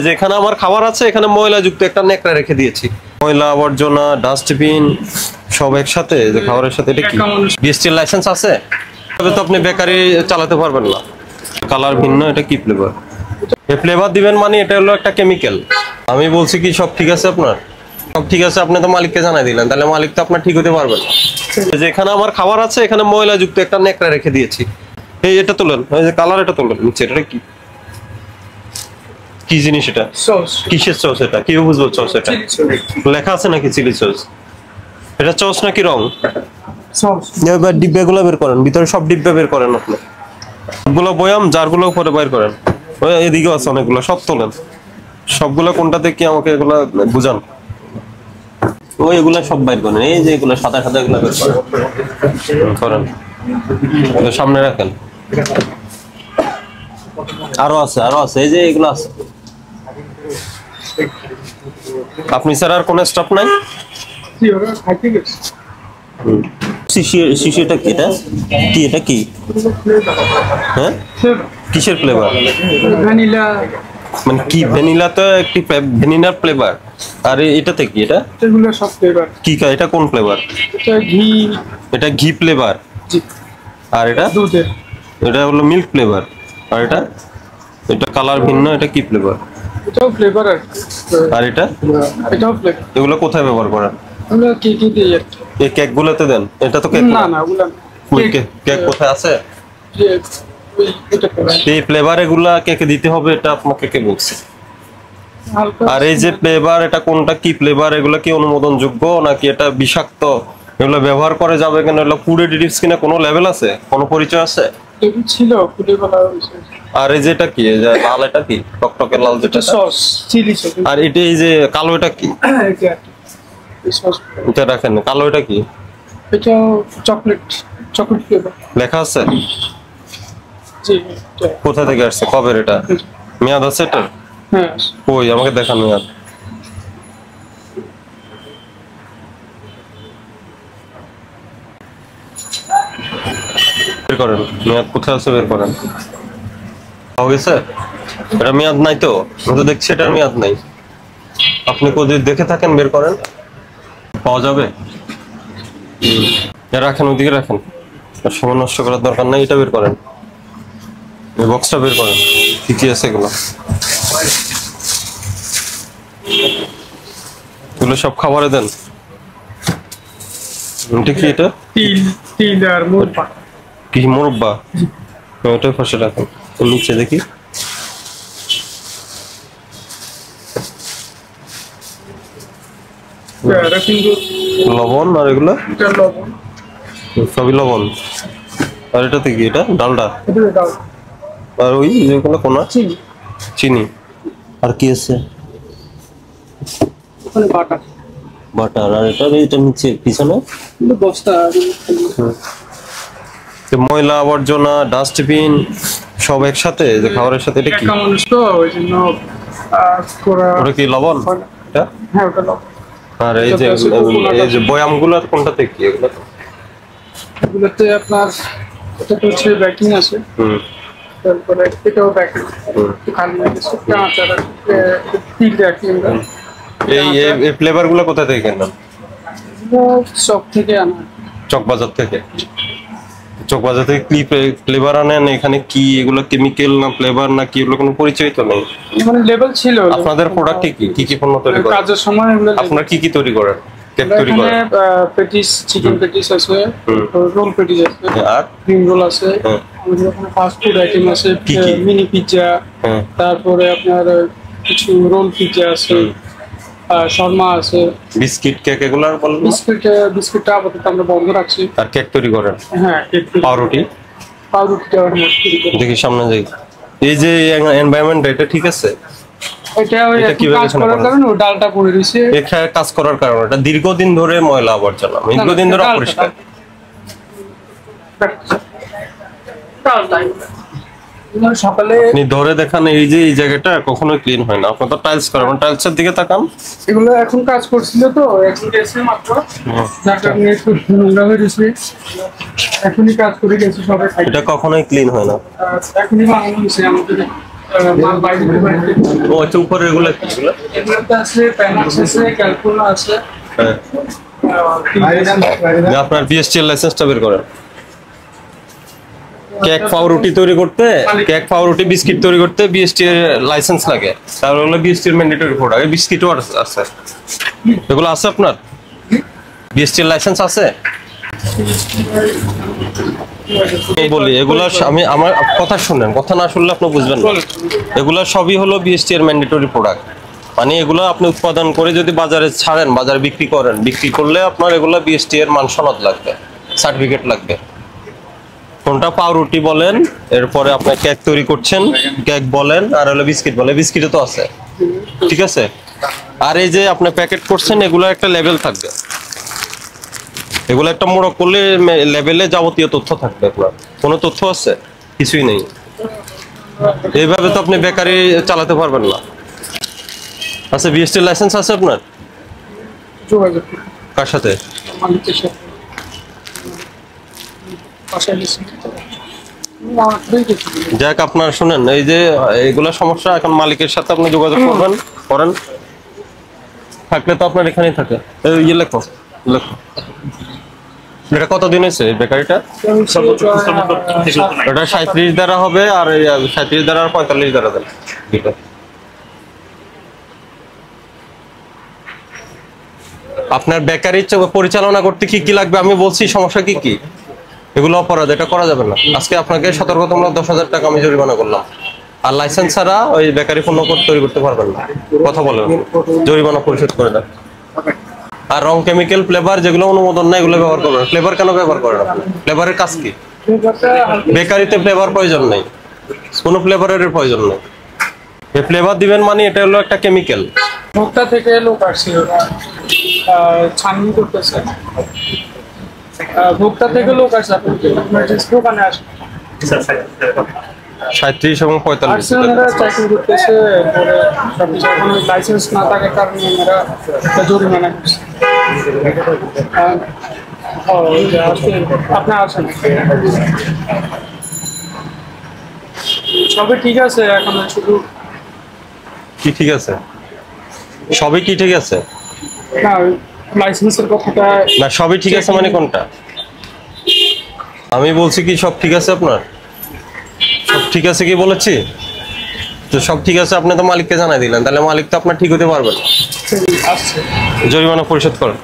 যেখানে আমার খাবার আছে এখানে ময়লা যুক্ত একটা নেকড়া রেখে দিয়েছি। ময়লা আবর্জনা ডাস্টবিন সব একসাথে যে খাবারের সাথে। এটা কি বিএসটির লাইসেন্স আছে? তবে তো আপনি বেকারি চালাতে পারবেন না। কালার ভিন্ন, এটা কি ফ্লেভার? এই ফ্লেভার দিবেন মানে এটা হলো একটা কেমিক্যাল। আমি বলছি কি সব ঠিক আছে আপনার? সব ঠিক আছে, আপনি তো মালিককে জানাই দিলেন, তাহলে মালিক তো আপনার ঠিক হতে পারবেন। যেখানে আমার খাবার আছে এখানে ময়লা যুক্ত একটা নেকড়া রেখে দিয়েছি। এই এটা তোলেন, এই যে কালার এটা তোলেন নিচে। এটা কি কি জিনিস? এটা সস। কিসের সস? এটা কি বুঝবো সস? এটা লেখা আছে নাকি চিলি সস? এটা সস নাকি রং? সস। এবার ডিব্বাগুলো বের করেন, ভিতরে সব ডিব্বা বের করেন আপনি। সবগুলো বয়াম যারগুলো পরে বাইর করেন। ওই এদিকেও আছে অনেকগুলো, সব তোলেন। সবগুলো কোনটাতে কি আমাকে এগুলা বুঝান। ওই এগুলা সব বাইর করেন, এই যে এগুলো সাদা সাদা এগুলো বের করেন। সামনে রাখেন। আরো আছে, আরো আছে, এই যে এগুলো আছে। আপনি স্যার আর কোন স্টাফ নাই? শিশিটা কি? এটা কি? এটা কি? হ্যাঁ, কিসের ফ্লেভার? ভ্যানিলা। মানে কি ভ্যানিলা? তো একটি ভ্যানিলার ফ্লেভার। আর এটাতে কি? এটা এগুলো সব ফ্লেভার। কি? এটা কোন ফ্লেভার? এটা ঘি। এটা ঘি ফ্লেভার। জি। আর এটা দুধের। এটা হলো মিল্ক ফ্লেভার। আর এটা এটা কালার ভিন্ন, এটা কি ফ্লেভার? এটাও ফ্লেভার। আর এটা এটাও ফ্লেভার। এগুলো কোথায় ব্যবহার করেন? আমরা কেকে দিই। এই কেক গুলোতে দেন? এটা তো কেক না না, ওগুলা কেক কোথায় আছে? এটা এই ফ্লেভার এগুলা কেকে দিতে হবে, এটা আপনাকে কে বলছে? আর এই যে ফ্লেভার, এটা কোনটা কি ফ্লেভার? এগুলা কি অনুমোদন যোগ্য নাকি এটা বিষাক্ত? এগুলো ব্যবহার করে যাবে কেন? এগুলো ফুড এডিটিভস কিনা কোনো লেভেল আছে, কোনো পরিচয় আছে? ছিল ফুডে বলা হয়েছে। আর এই যে এটা কি? এই যে লাল, এটা কি টকটকে লাল যেটা? Sauce, chilli sauce. আর এটা এই যে কালো, এটা কি? এটা রাখেন। কালো এটা কি? এটা চকলেট ফ্লেভার। লেখা আছে? জি। কোথা থেকে আসছে? কবের এটা? মেয়াদ আছে এটা? হ্যাঁ। কই আমাকে দেখান মেয়াদ। বের করেন মেয়াদ কোথায় আছে, বের করেন। পাওয়া গেছে? এটা মেয়াদ নাই তো? আমি তো দেখছি এটার মেয়াদ নাই। আপনি যদি দেখে থাকেন বের করেন, পাওয়া যাবে। রাখেন, ওইদিকে রাখেন, সময় নষ্ট করার দরকার নাই। এটা বের করেন, এই বক্সটা বের করেন, কি কি আছে এগুলো। এগুলো সব খাবারে দেন। এটা কি? এটা তিল আর মুরব্বা। কি মুরব্বা? ওটা পাশে রাখেন, নিচে দেখি। লবণ। আর এগুলো সবই লবণ। আর এটাতে কি? এটা ডালডা। আর ওই যেগুলো কোনা চিনি। আর কি আছে? বাটার। আর এটা নিচে পিছনে বস্তা। ময়লা আবর্জনা ডাস্টবিন সব একসাথে যে খাবারের সাথে। এটা কি? ওটা কি লবণ? এটা হ্যাঁ, ওটা লবণ। আর এই যে বয়ামগুলো কোনটাতে কি? এগুলোতে আপনার এটা তো হচ্ছে বেকিং আছে। তারপরে এটাও বেকিং। খালি আছে কাঁচা তিল বেকিং। এই ফ্লেভারগুলো কোথা থেকে কেনেন? চক থেকে আনা। চকবাজার থেকে? চকবাজার থেকে কি ফ্লেভার আনেন? এখানে কি এগুলো কেমিক্যাল না ফ্লেভার না কি? এগুলো কোনো পরিচয় তো নেই। মানে লেবেল ছিল। আপনাদের প্রোডাক্টে কি কি পণ্য তৈরি করেন? কাজের সময় এগুলো আপনারা কি কি তৈরি করেন? কেক তৈরি করেন? পেটিস, চিকেন পেটিস আছে, রোল পেটিস আছে, আর ক্রিম রোল আছে। আমাদের ওখানে ফাস্ট ফুড আইটেম আছে, মিনি পিৎজা, তারপরে আপনার কিছু রোল পিৎজা আছে, শর্মা আছে, বিস্কিট কেক এগুলো আর বলেন। বিস্কিটটা আপাতত আমরা বন্ধ রাখছি। আর কেক তৈরি করেন? হ্যাঁ, কেক। পাউরুটিটা দেখি সামনে যাই। এই যে এনভায়রনমেন্ট এটা ঠিক আছে? এটা কাজ করার কারণে ও ডালটা পড়ে রয়েছে। এখানে কাজ করার কারণে এটা দীর্ঘদিন ধরে ময়লা আবর্জনা, দীর্ঘদিন ধরে অপরিষ্কার। সকালে আপনি ধরে দেখান, এই যে এই জায়গাটা কখনোই ক্লিন হয় না। আপনি তো টাইলস করেন, টাইলসের দিকে তাকান। এগুলো এখন কাজ করছিল তো, এখন গেছে মাত্র, যার কারণে একটু নোংরা হয়ে গেছে। এখনই কাজ করে গেছে সবাই। এটা কখনোই ক্লিন হয় না। এখনই বানানো হয়েছে আমাদের। মাল বাইরে বাইরে। ও আচ্ছা, উপরে এগুলো কি এগুলো? এগুলোতে আছে প্যানাক্স আছে, ক্যালকুলা আছে। হ্যাঁ, আপনার বিএসটিএল লাইসেন্সটা বের করেন। কেক পাউরুটি তৈরি করতে, কেক পাউরুটি বিস্কিট তৈরি করতে বিএসটি এর লাইসেন্স লাগে। তাহলে হলো বিএসটি এর ম্যান্ডেটরি প্রোডাক্ট। এই বিস্কিটও আছে, এগুলো আছে আপনার? বিএসটি এর লাইসেন্স আছে? এই বলি এগুলো আমি আমার কথা শুনেন, কথা না শুনলে আপনি বুঝবেন না। এগুলো সবই হলো বিএসটি এর ম্যান্ডেটরি প্রোডাক্ট। মানে এগুলো আপনি উৎপাদন করে যদি বাজারে ছাড়েন, বাজারে বিক্রি করেন, বিক্রি করলে আপনার এগুলো বিএসটি এর মান সনদ লাগবে, সার্টিফিকেট লাগবে। কোনটা পাউরুটি বলেন, এরপরে আপনি কেক তৈরি করছেন, কেক বলেন, আর হলো বিস্কিট বলে, বিস্কিটও তো আছে, ঠিক আছে। আর এই যে আপনি প্যাকেট করছেন, এগুলো একটা লেভেল থাকবে, এগুলো একটা মোড়ক করলে লেভেলে যাবতীয় তথ্য থাকবে। আপনার কোনো তথ্য আছে? কিছুই নেই। এইভাবে তো আপনি বেকারি চালাতে পারবেন না। আচ্ছা, বিএসটি লাইসেন্স আছে আপনার? যোগাযোগ কার সাথে? মালিকের সাথে। যাক, আপনার শুনেন, এই যে এগুলা সমস্যা, এখন মালিকের সাথে আপনি যোগাযোগ করবেন, করেন। থাকলে তো আপনার এখানেই থাকে। ইয়ে লেখো, লেখো। এটা কতদিন হয়েছে এই বেকারিটা? এটা 37 দ্বারা হবে, আর 37 দ্বারা আর 45 দ্বারা দেন দুটো। আপনার বেকারি পরিচালনা করতে কি কি লাগবে আমি বলছি, সমস্যা কি কি? এগুলো অপরাধ, এটা করা যাবে না। আজকে আপনাকে সতর্কতামূলক 10,000 টাকা আমি জরিমানা করলাম। আর লাইসেন্স ছাড়া ওই বেকারি পণ্য তৈরি করতে পারবেন না। কথা বলেন, জরিমানা পরিশোধ করে দেন। আর রং, কেমিক্যাল, ফ্লেভার যেগুলো অনুমোদন না, এগুলো ব্যবহার করবেন। ফ্লেভার কেন ব্যবহার করেন আপনি? ফ্লেভারের কাজ কি? বেকারিতে ফ্লেভার প্রয়োজন নেই, কোনো ফ্লেভারের প্রয়োজন নেই। এই ফ্লেভার দিবেন মানে এটা হলো একটা কেমিক্যাল। ভোক্তা থেকে লোক আসছে, ওরা ছাননি করতেছে। ভোক্তা থেকে লোক আসছে, আপনার দোকানে আসে 37 এবং 45। চাকরি করতেছে, লাইসেন্স না থাকার কারণে ওরা একটা জরিমানা করছে। আপনার আসেন, সবই ঠিক আছে এখন, শুধু কি ঠিক আছে? সবই কি ঠিক আছে? না, লাইসেন্সের কথাটা না, সবই ঠিক আছে মানে কোনটা? আমি বলছি কি সব ঠিক আছে আপনার? সব ঠিক আছে কি বলেছি? তো সব ঠিক আছে, আপনি তো মালিককে জানাই দিলেন, তাহলে মালিক তো আপনার ঠিক হতে পারবে না। আসছে। জরিমানা পরিশোধ করেন।